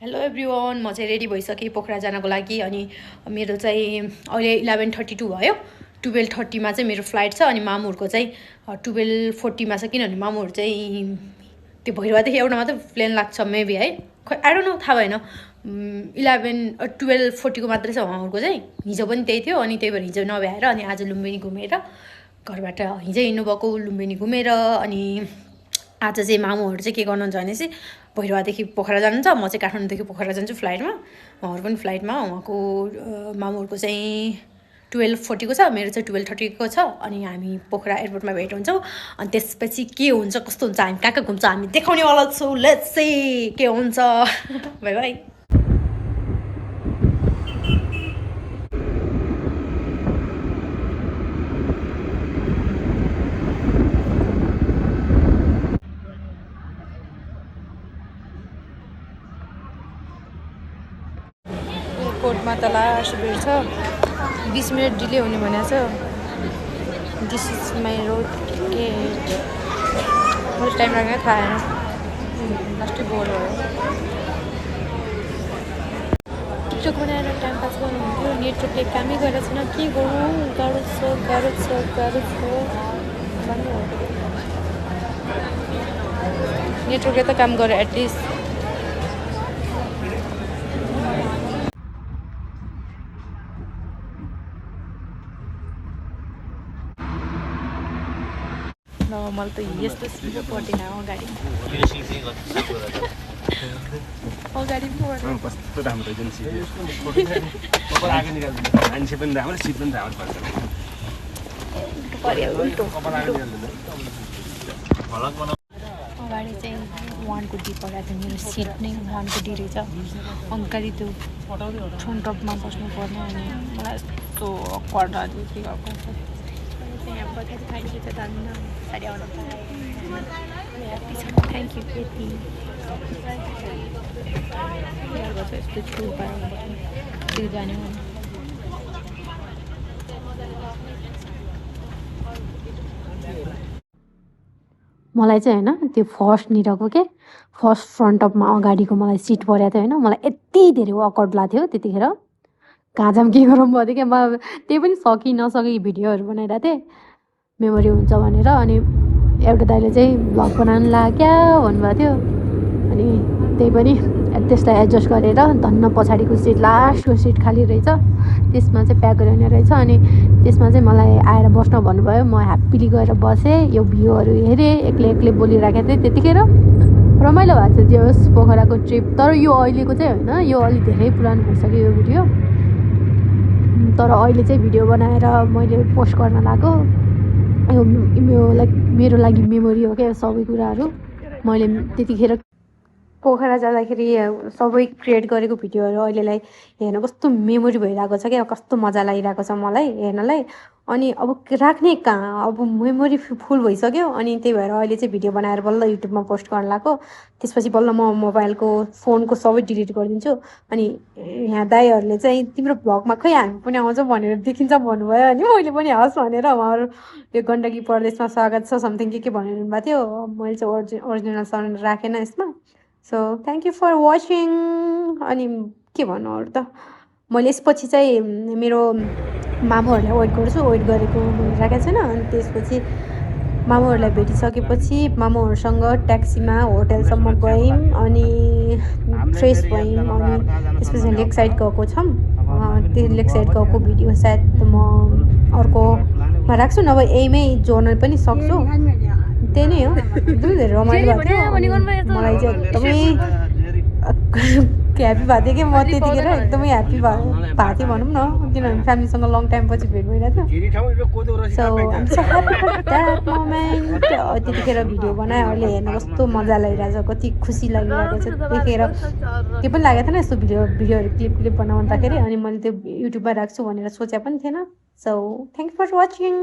Hello everyone, म चाहिँ ready भइसकेँ पोखरा जानको लागि। अनि मेरो चाहिँ अहिले 11:32 भयो। 12:30मा चाहिँ मेरो फ्लाइट छ। अनि मामुहरूको चाहिँ 12:40मा छ, किनभने मामुहरू चाहिँ त्यो भैरवादेखि एउटा मात्रै प्लेन लाग्छ मेबी, है। खै आई डोन्ट नो, थाहा भएन। 12:40को मात्रै छ उहाँहरूको चाहिँ। हिजो पनि त्यही थियो, अनि त्यही भएर हिजो नभ्याएर अनि आज लुम्बिनी घुमेर घरबाट हिजै हिँड्नुभएको लुम्बिनी घुमेर। अनि आज चाहिँ मामुहरू चाहिँ के गर्नुहुन्छ भने चाहिँ भैरवादेखि पोखरा जानुहुन्छ, म चाहिँ काठमाडौँदेखि पोखरा जान्छु फ्लाइटमा। उहाँहरू पनि फ्लाइटमा। उहाँको मामुहरूको चाहिँ 12:40को छ, मेरो चाहिँ 12:30को छ। अनि हामी पोखरा एयरपोर्टमा भेट हुन्छौँ। अनि त्यसपछि के हुन्छ कस्तो हुन्छ हामी कहाँ कहाँ घुम्छ हामी देखाउनेवाला छौँ। लेट्स सी के हुन्छ। By by. एयरपोर्टमा त लास्ट भेट छ, 20 मिनट डिले हुने भनेको छ। This is my road ticket. कति टाइम लाग्ने थाहा छैन, लास्टै बोर्ड भयो। टिकटक बनाएर टाइम पास गर्नुहुन्थ्यो, नेटवर्कले कामै गरेको छैन, के गरौँ, गाह्रो छ भन्नु। नेटवर्कले त काम गर्यो एटलिस्ट। मलाई त यस्तो सिधो पर्दैन अगाडि कस्तो राम्रो एजेन्सी मान्छे पनि राम्रो, सिट पनि राम्रो पर्छ। अगाडि चाहिँ 1को डी परेको थियो, मेरो सिट नै 1को डी रहेछ। अगाडि त्यो फ्रन्ट टपमा बस्नु पर्ने। अनि मलाई यस्तो अक्वर्ड लाग्यो के गएको यहाँ बजार खाली त धन्न साडी अर्डर थ्याङ्क यू त्यति यस्तो छु त्यो जाने मलाई चाहिँ होइन त्यो फर्स्टनिरको के फर्स्ट फ्रन्ट टपमा अगाडिको मलाई सिट परेको थियो होइन। मलाई यति धेरै अकवर्ड लाग्थ्यो त्यतिखेर। कहाँ जाम के गरौँ भयो क्या। म त्यही पनि सकि नसकी भिडियोहरू बनाइरहेको थिएँ मेमोरी हुन्छ भनेर। अनि एउटा दाइले चाहिँ भ्लग बनाउनु लाग्यो क्या भन्नुभएको थियो। अनि त्यही पनि त्यसलाई एडजस्ट गरेर धन्न पछाडिको सिट लास्टको सिट खाली रहेछ, त्यसमा चाहिँ प्याक गर्ने रहेछ। अनि त्यसमा चाहिँ मलाई आएर बस्न भन्नुभयो। म ह्याप्पिली गएर बसेँ, यो भ्यूहरू हेरेँ, एक्लै बोलिराखेको थिएँ। त्यतिखेर रमाइलो भएको थियो त्यो पोखराको ट्रिप। तर यो अहिलेको चाहिँ होइन, यो अलिक धेरै पुरानो भइसक्यो यो भिडियो। तर अहिले चाहिँ भिडियो बनाएर मैले पोस्ट गर्न लाग्यो। यो लाइक मेरो लागि मेमोरी हो क्या सबै कुराहरू। मैले त्यतिखेर पोखरा जाँदाखेरि सबै क्रिएट गरेको भिडियोहरू अहिलेलाई हेर्न कस्तो मेमोरी भइरहेको छ क्या। कस्तो मजा लागिरहेको छ मलाई हेर्नलाई। अनि अब राख्ने कहाँ, अब मेमोरी फुल भइसक्यो। अनि त्यही भएर अहिले चाहिँ भिडियो बनाएर बल्ल युट्युबमा पोस्ट गर्न लाग्यो। त्यसपछि बल्ल म मोबाइलको फोनको सबै डिलिट गरिदिन्छु। अनि यहाँ दाइहरूले चाहिँ तिम्रो भ्लगमा खै हामी पनि आउँछौँ भनेर देखिन्छ भन्नुभयो। अनि मैले पनि हस् भनेर उहाँहरू यो गण्डकी परदेशमा स्वागत छ समथिङ के भन्नु भएको थियो। मैले चाहिँ ओरिजिनल साउन्ड राखेन यसमा। So thank you for watching. अनि के भन्नु अरू त, मैले यसपछि चाहिँ मेरो मामुहरूलाई वेट गर्छु, वेट गरेको मैले राखेको छैन। अनि त्यसपछि मामुहरूलाई भेटिसकेपछि मामुहरूसँग ट्याक्सीमा होटलसम्म गयौँ। अनि फ्रेस भयौँ। अनि त्यसपछि लेक साइड गएको छौँ। त्यो लेक साइड गएको भिडियो सायद म अर्कोमा राख्छु, नभए यहीमै जोड्न पनि सक्छु। त्यही नै हो। एकदमै धेरै रमाइलो भएको थियो। मलाई चाहिँ एकदमै ह्याप्पी भएको थियो कि म त्यतिखेर एकदमै ह्याप्पी भएको थियो भनौँ न, किनभने फ्यामिलीसँग लङ टाइम पछि भेट भइरहेको थियो। सो द्याट मोमेन्ट त्यतिखेर भिडियो बनाएँ। अहिले हेर्न कस्तो मजा लागिरहेको छ, कति खुसी लागिरहेको छ। त्यतिखेर के पनि लागेको थिएन यस्तो भिडियोहरू क्लिप बनाउँदाखेरि। अनि मैले त्यो युट्युबमा राख्छु भनेर सोचे पनि थिएन। So thank you for watching.